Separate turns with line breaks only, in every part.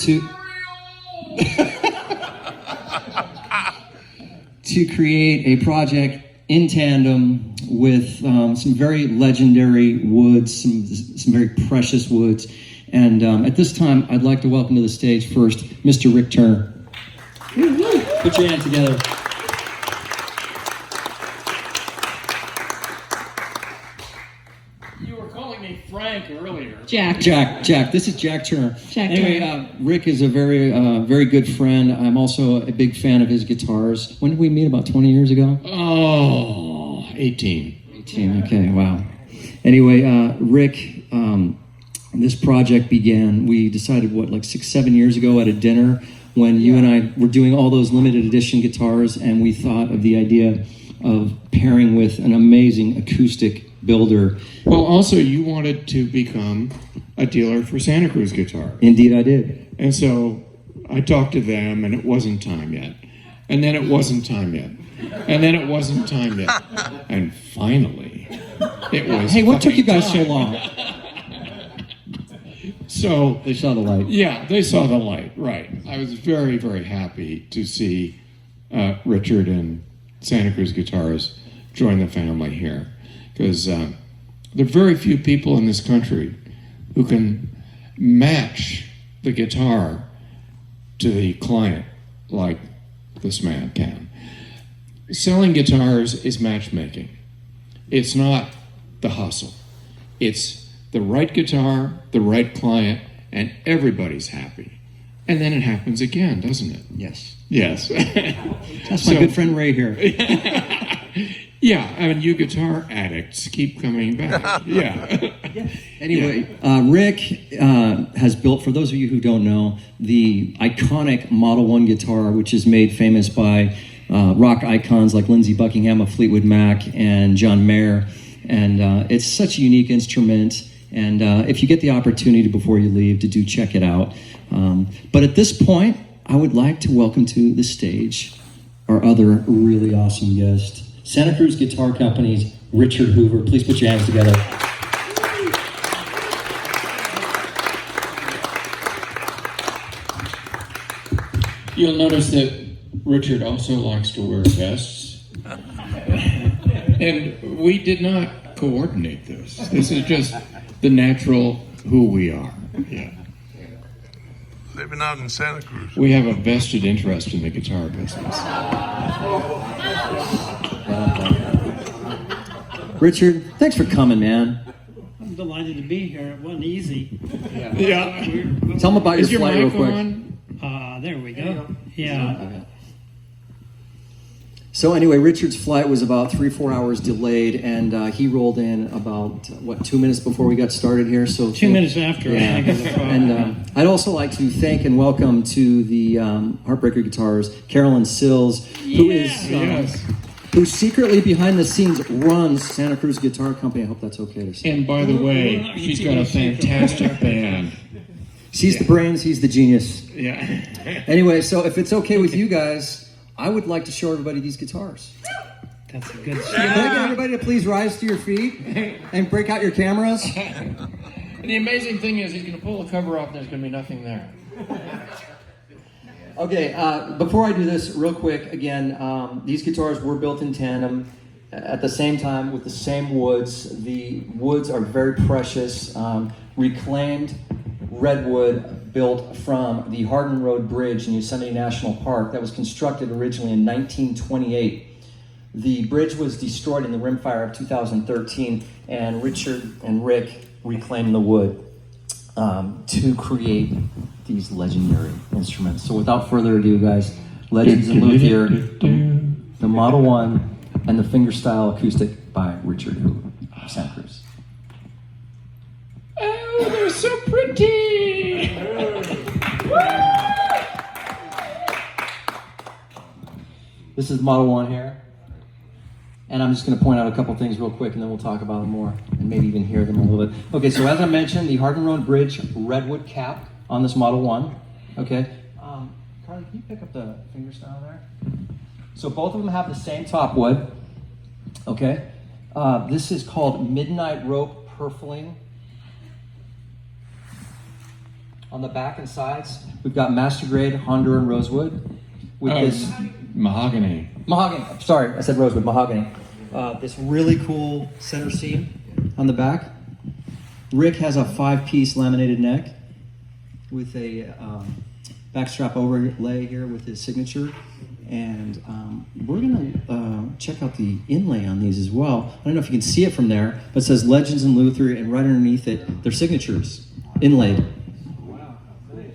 to to create a project in tandem with some very legendary woods, some very precious woods. And at this time, I'd like to welcome to the stage first, Mr. Rick Turner. Put your hands together.
You were calling me Frank earlier.
Jack. This is Jack Turner.
Turner.
Rick is a very good friend. I'm also a big fan of his guitars. When did we meet? About 20 years ago?
Oh, 18.
18, okay, wow. Anyway, Rick, this project began, we decided, 6-7 years ago at a dinner when you and I were doing all those limited edition guitars, and we thought of the idea of pairing with an amazing acoustic builder.
Well, also, you wanted to become a dealer for Santa Cruz Guitar.
Indeed, I did.
And so I talked to them, and it wasn't time yet. And then it wasn't time yet. And then it wasn't time yet. And finally, it was.
Hey, what took you guys
time.
so long?
So
they saw the light.
Yeah, they saw the light, right. I was very, very happy to see Richard and Santa Cruz Guitars join the family here. Because there are very few people in this country who can match the guitar to the client like this man can. Selling guitars is matchmaking. It's not the hustle. It's the right guitar, the right client, and everybody's happy. And then it happens again, doesn't it?
Yes.
Yes.
That's my good friend Ray here.
Yeah, I mean, you guitar addicts keep coming back. Yeah.
Anyway, Rick has built, for those of you who don't know, the iconic Model 1 guitar, which is made famous by rock icons like Lindsey Buckingham of Fleetwood Mac and John Mayer. And it's such a unique instrument. And if you get the opportunity before you leave to do check it out. But at this point, I would like to welcome to the stage our other really awesome guest, Santa Cruz Guitar Company's Richard Hoover. Please put your hands together.
You'll notice that Richard also likes to wear vests. And we did not coordinate this. This is just the natural who we are. Yeah.
Living out in Santa Cruz.
We have a vested interest in the guitar business.
Richard, thanks for coming, man.
I'm delighted to be here. It wasn't easy.
Yeah.
Tell them about
Is
your flight real
mic
quick.
on?
There we go. Yeah.
Okay. So anyway, Richard's flight was about 3-4 hours delayed, and he rolled in about 2 minutes before we got started here. So
2 minutes after.
yeah. And I'd also like to thank and welcome to the Heartbreaker Guitars, Carolyn Sills, who is who secretly behind the scenes runs Santa Cruz Guitar Company. I hope that's okay to say.
And by the way, she's got a fantastic band.
She's the brains, he's the genius.
Yeah.
Anyway, so if it's okay with you guys, I would like to show everybody these guitars.
That's a good
Can I get everybody to please rise to your feet and break out your cameras?
And the amazing thing is he's going to pull the cover off and there's going to be nothing there.
Okay, before I do this, real quick, again, these guitars were built in tandem at the same time with the same woods. The woods are very precious, reclaimed redwood built from the Hardin Road Bridge in Yosemite National Park that was constructed originally in 1928. The bridge was destroyed in the rimfire of 2013, and Richard and Rick reclaimed the wood to create these legendary instruments. So without further ado, guys, Legends of Luthier, the Model 1, and the fingerstyle acoustic by Richard Hoover of Santa Cruz.
Oh, they're so pretty!
This is Model 1 here. And I'm just going to point out a couple things real quick, and then we'll talk about them more, and maybe even hear them a little bit. Okay, so as I mentioned, the Hardin Road Bridge redwood cap on this Model 1. Okay. Carly, can you pick up the fingerstyle there? So both of them have the same top wood. Okay. This is called Midnight Rope Purfling. On the back and sides, we've got master grade Honduran rosewood with this
mahogany.
mahogany. Sorry, I said rosewood, mahogany. This really cool center seam on the back. Rick has a 5-piece laminated neck with a backstrap overlay here with his signature. And we're going to check out the inlay on these as well. I don't know if you can see it from there, but it says Legends of Luthier, and right underneath it, their signatures inlaid.
Wow, nice.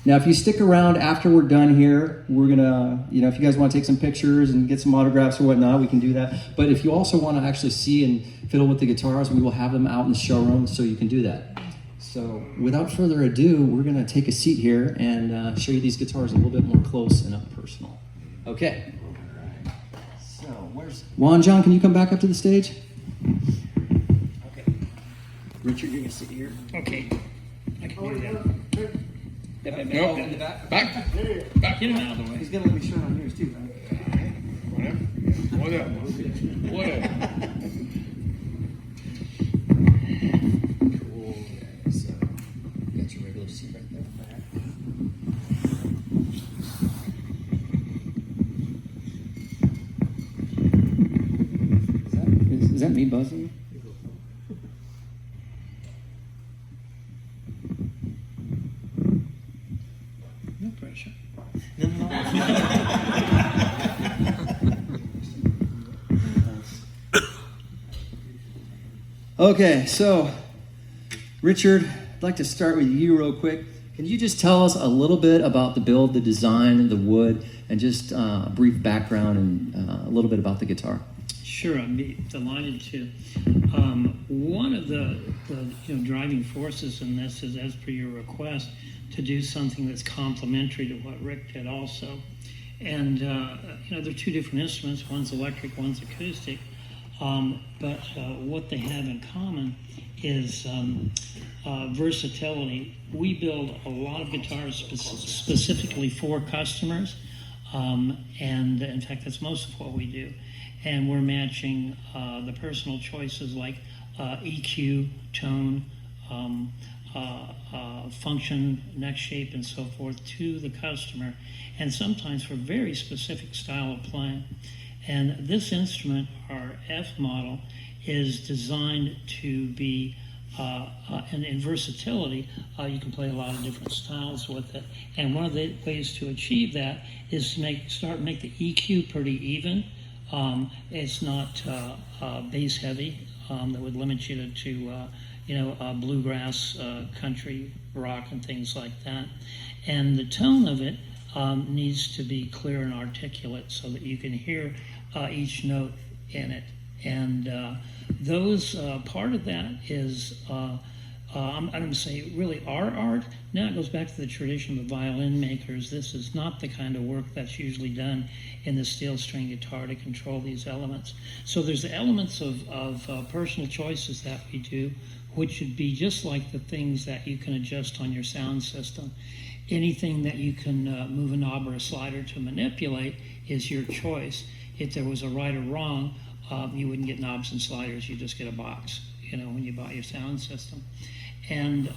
Now, if you stick around after we're done here, we're going to, if you guys want to take some pictures and get some autographs or whatnot, we can do that. But if you also want to actually see and fiddle with the guitars, we will have them out in the showroom so you can do that. So without further ado, we're going to take a seat here and show you these guitars a little bit more close and up personal. Okay. So where's Juan John? Can you come back up to the stage? Okay. Richard, you're going to sit here.
Okay. I can do that.
Nope.
In the back.
Back.
Get him out of the way.
He's going to let me show on yours too, right?
Whatever.
Cool. Okay, so got your regular seat right there. Is that me buzzing?
No pressure.
Okay, so Richard, I'd like to start with you real quick. Can you just tell us a little bit about the build, the design, the wood, and just a brief background and a little bit about the guitar?
Sure, I'd be delighted to. One of the driving forces in this is, as per your request, to do something that's complementary to what Rick did also. And they're two different instruments. One's electric, one's acoustic. But what they have in common is versatility. We build a lot of guitars specifically for customers, and in fact, that's most of what we do. And we're matching the personal choices like EQ, tone, function, neck shape, and so forth to the customer, and sometimes for very specific style of playing. And this instrument, our F model, is designed to be, and in versatility, you can play a lot of different styles with it. And one of the ways to achieve that is to make the EQ pretty even. It's not bass heavy. That would limit you to bluegrass, country, rock, and things like that. And the tone of it needs to be clear and articulate so that you can hear each note in it. And those part of that is I'm going to say really our art. Now it goes back to the tradition of the violin makers. This is not the kind of work that's usually done in the steel string guitar to control these elements. So there's the elements of personal choices that we do, which would be just like the things that you can adjust on your sound system. Anything that you can move a knob or a slider to manipulate is your choice. If there was a right or wrong, you wouldn't get knobs and sliders. You just get a box, when you buy your sound system. And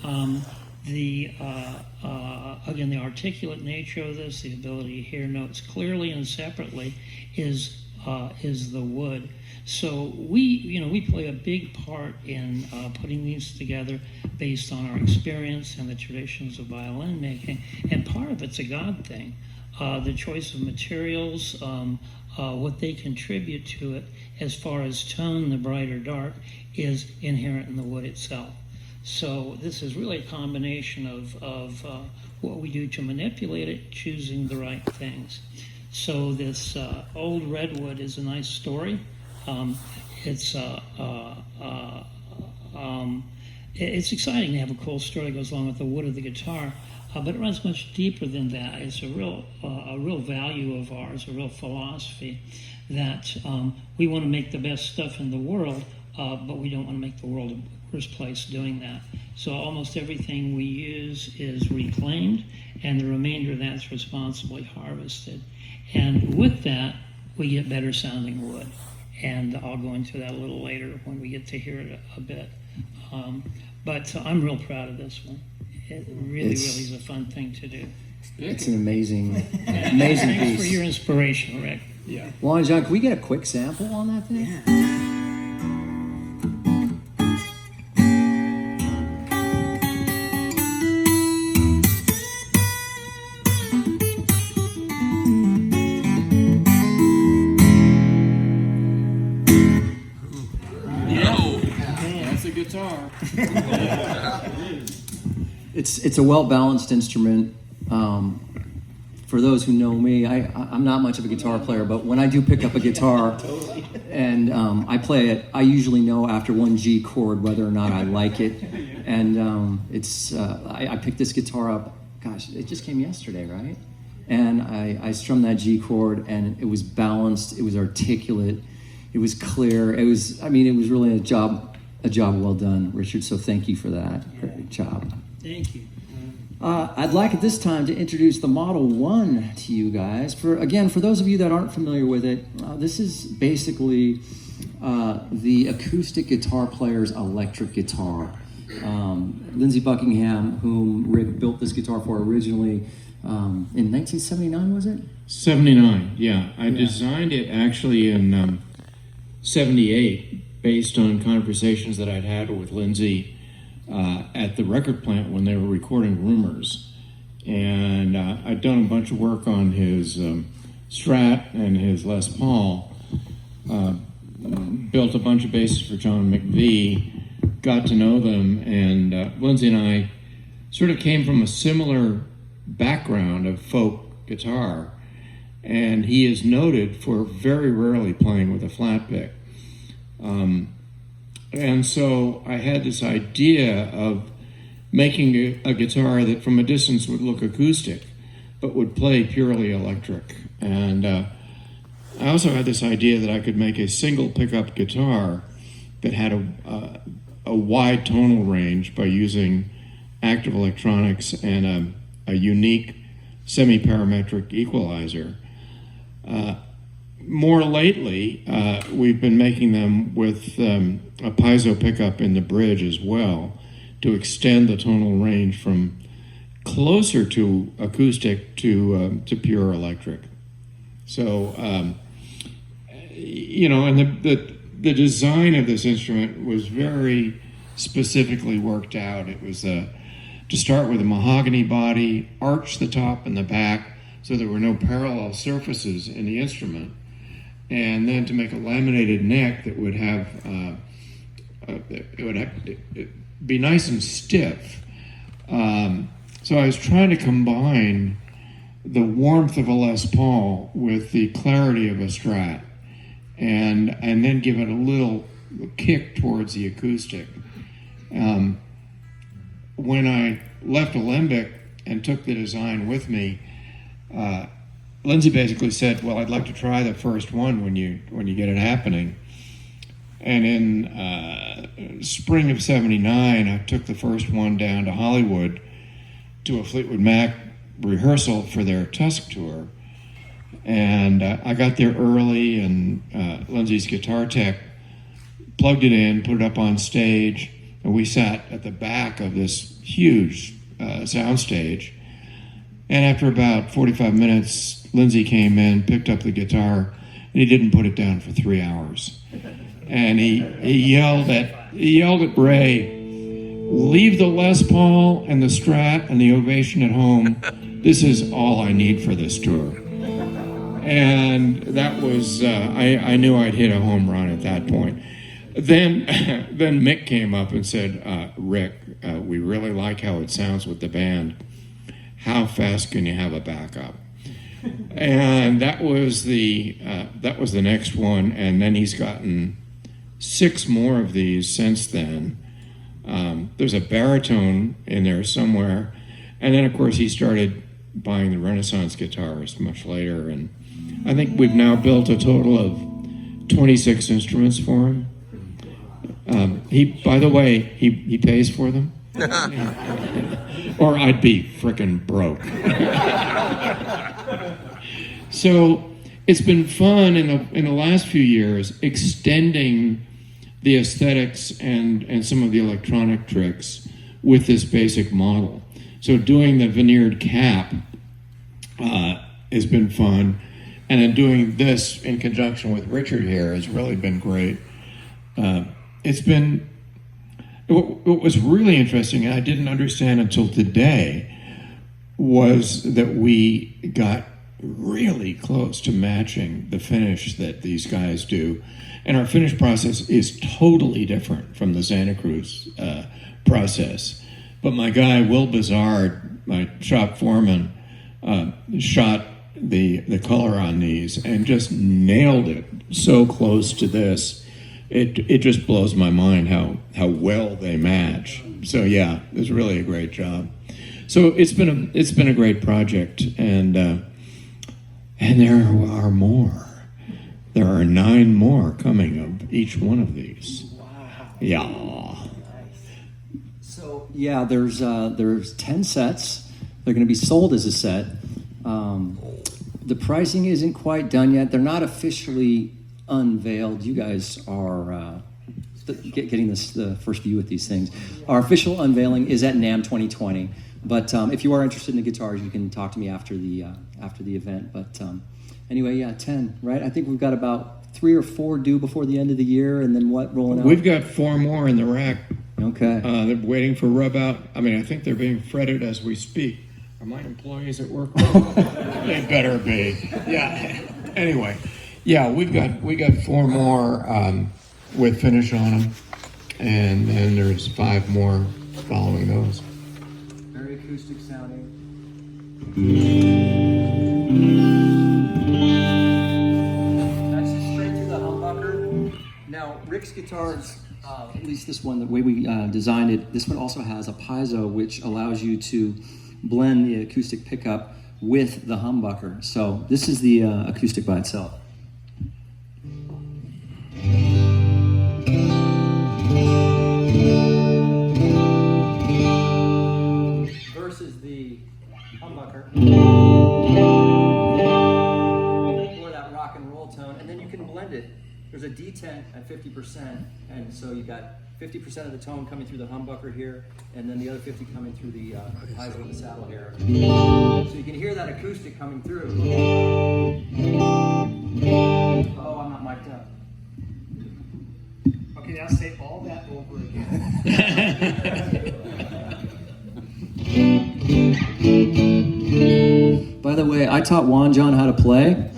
again, the articulate nature of this, the ability to hear notes clearly and separately, is the wood. So we play a big part in putting these together based on our experience and the traditions of violin making. And part of it's a God thing. The choice of materials, what they contribute to it as far as tone, the bright or dark, is inherent in the wood itself. So this is really a combination of what we do to manipulate it, choosing the right things. So this old redwood is a nice story. It's exciting to have a cool story that goes along with the wood of the guitar, but it runs much deeper than that. It's a real value of ours, a real philosophy that we want to make the best stuff in the world, but we don't want to make the world a worse place doing that. So almost everything we use is reclaimed, and the remainder of that's responsibly harvested. And with that, we get better sounding wood. And I'll go into that a little later when we get to hear it a bit. But I'm real proud of this one. It really is a fun thing to do.
It's an amazing, amazing
Thanks
piece.
for your inspiration, Rick.
Yeah.
Juan, John, can we get a quick sample on that thing?
That's a guitar.
It's a well-balanced instrument. For those who know me, I'm not much of a guitar player, but when I do pick up a guitar and I play it, I usually know after one G chord whether or not I like it. And I picked this guitar up, gosh, it just came yesterday, right? And I strummed that G chord, and it was balanced, it was articulate, it was clear. It was really a job well done, Richard. So thank you for that. Great job.
Thank you.
I'd like at this time to introduce the Model 1 to you guys. For those of you that aren't familiar with it, this is basically the acoustic guitar player's electric guitar. Lindsey Buckingham, whom Rick built this guitar for originally in 1979, was it?
79, yeah. I designed it actually in 78 based on conversations that I'd had with Lindsey at the record plant when they were recording Rumors. And I'd done a bunch of work on his Strat and his Les Paul, built a bunch of basses for John McVie, got to know them, and Lindsey and I sort of came from a similar background of folk guitar, and he is noted for very rarely playing with a flat pick. And so I had this idea of making a guitar that from a distance would look acoustic, but would play purely electric. And I also had this idea that I could make a single pickup guitar that had a wide tonal range by using active electronics and a unique semi-parametric equalizer. More lately, we've been making them with a piezo pickup in the bridge as well to extend the tonal range from closer to acoustic to pure electric. So, and the design of this instrument was very specifically worked out. It was to start with a mahogany body, arch the top and the back so there were no parallel surfaces in the instrument, and then to make a laminated neck that would have be nice and stiff. So I was trying to combine the warmth of a Les Paul with the clarity of a Strat, and then give it a little kick towards the acoustic. When I left Alembic and took the design with me, Lindsey basically said, "Well, I'd like to try the first one when you get it happening." And in spring of '79, I took the first one down to Hollywood to a Fleetwood Mac rehearsal for their Tusk tour. And I got there early, and Lindsey's guitar tech plugged it in, put it up on stage, and we sat at the back of this huge sound stage. And after about 45 minutes, Lindsey came in, picked up the guitar, and he didn't put it down for 3 hours. And he yelled at Ray, "Leave the Les Paul and the Strat and the Ovation at home. This is all I need for this tour." And that was, I knew I'd hit a home run at that point. Then Mick came up and said, "Rick, we really like how it sounds with the band. How fast can you have a backup?" And that was the next one. And then he's gotten 6 more of these since then. There's a baritone in there somewhere. And then, of course, he started buying the Renaissance guitars much later. And I think we've now built a total of 26 instruments for him. By the way, he pays for them. Or I'd be frickin' broke. So it's been fun in the last few years extending the aesthetics and some of the electronic tricks with this basic model. So doing the veneered cap has been fun, and then doing this in conjunction with Richard here has really been great. What was really interesting, and I didn't understand until today, was that we got really close to matching the finish that these guys do. And our finish process is totally different from the Santa Cruz process. But my guy, Will Bizard, my shop foreman, shot the color on these and just nailed it so close to this. It just blows my mind how well they match. So yeah, it was really a great job. So it's been a great project, and there are more. There are 9 more coming of each one of these.
Wow.
Yeah.
Nice. So yeah, there's 10 sets. They're going to be sold as a set. The pricing isn't quite done yet. They're not officially unveiled. You guys are getting the first view with these things. Our official unveiling is at NAMM 2020. But if you are interested in the guitars, you can talk to me after the event. But anyway, yeah, 10, right? I think we've got about 3 or 4 due before the end of the year, and then what rolling out?
We've got 4 more in the rack.
Okay.
They're waiting for rub out. I mean, I think they're being fretted as we speak. Are my employees at work? They better be. Yeah. Anyway, yeah, we got 4 more with finish on them, and then there's 5 more following those.
Very acoustic sounding. That's just straight through the humbucker. Now, Rick's guitars, at least this one, the way we designed it, this one also has a piezo, which allows you to blend the acoustic pickup with the humbucker. So this is the acoustic by itself. Versus the humbucker. Or that rock and roll tone, and then you can blend it. There's a detent at 50%, and so you got 50% of the tone coming through the humbucker here, and then the other 50 coming through the piezo in the saddle here. So you can hear that acoustic coming through. Oh, I'm not mic'd up.
Okay, now say all that over again.
By the way, I taught Juan John how to play.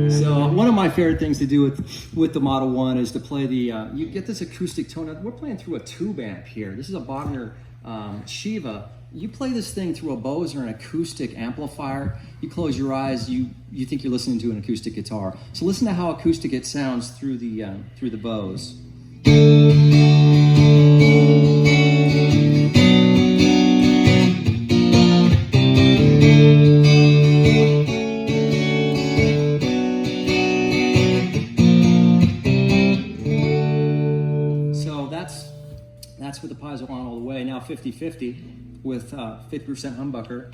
So one of my favorite things to do with the Model 1 is to play the, you get this acoustic tone. We're playing through a tube amp here. This is a Bogner Shiva. You play this thing through a Bose or an acoustic amplifier. You close your eyes, you think you're listening to an acoustic guitar. So listen to how acoustic it sounds through the Bose. That's with the piezo on all the way. Now 50-50 with 50% humbucker.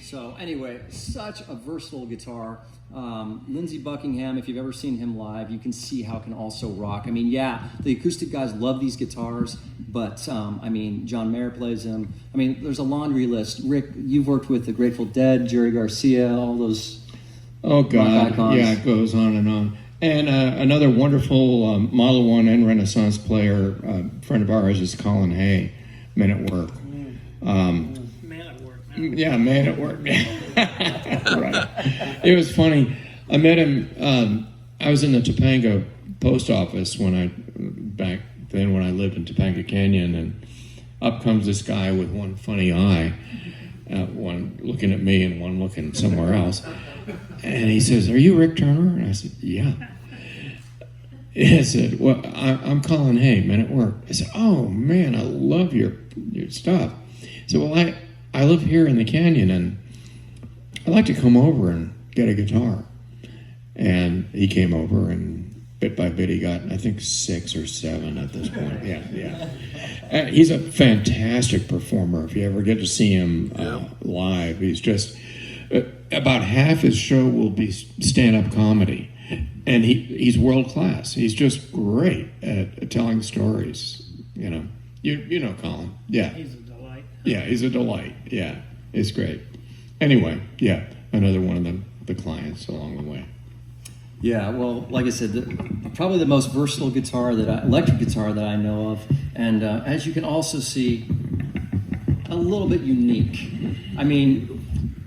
So anyway, such a versatile guitar. Lindsey Buckingham, if you've ever seen him live, you can see how it can also rock. I mean, yeah, the acoustic guys love these guitars, but I mean, John Mayer plays them. I mean, there's a laundry list. Rick, you've worked with the Grateful Dead, Jerry Garcia, all those.
Oh God, yeah, it goes on and on. And another wonderful Model 1 and Renaissance player, friend of ours, is Colin Hay, Men at Work.
Man at work.
Yeah, Man at Work. Right. It was funny. I met him. I was in the Topanga post office back then when I lived in Topanga Canyon, and up comes this guy with one funny eye, one looking at me and one looking somewhere else. And he says, "Are you Rick Turner?" And I said, "Yeah." I said, "Well, I'm Colin Hay, Men at Work." I said, "Oh man, I love your stuff." He said, "Well, I live here in the canyon, and I'd like to come over and get a guitar." And he came over and bit by bit, he got, I think, 6 or 7 at this point. Yeah. He's a fantastic performer. If you ever get to see him live, he's just, about half his show will be stand-up comedy. And he's world-class. He's just great at telling stories, you know. You know Colin. Yeah.
He's a delight.
Yeah, he's a delight. Yeah, it's great. Anyway, yeah, another one of the clients along the way.
Yeah, well, like I said, probably the most versatile electric guitar that I know of, and as you can also see, a little bit unique. I mean,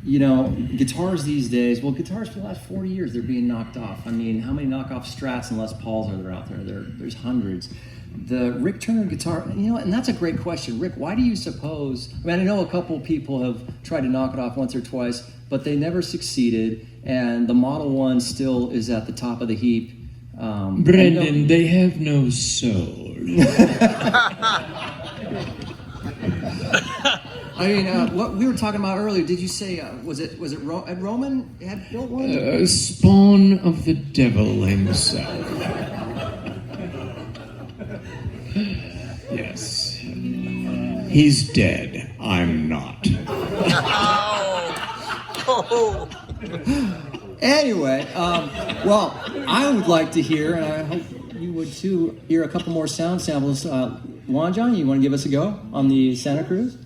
you know, guitars these days, guitars for the last 40 years, they're being knocked off. I mean, how many knockoff Strats and Les Pauls are there out there? There's hundreds. The Rick Turner guitar, you know, and that's a great question. Rick, why do you suppose, I mean, I know a couple people have tried to knock it off once or twice, but they never succeeded, and the Model 1 still is at the top of the heap.
Brendan, they have no soul.
I mean, what we were talking about earlier, did you say, was it Roman had built one?
Spawn of the devil himself. Yes. He's dead. I'm not.
Anyway, well, I would like to hear, and I hope you would too, hear a couple more sound samples. Juan John, you want to give us a go on the Santa Cruz?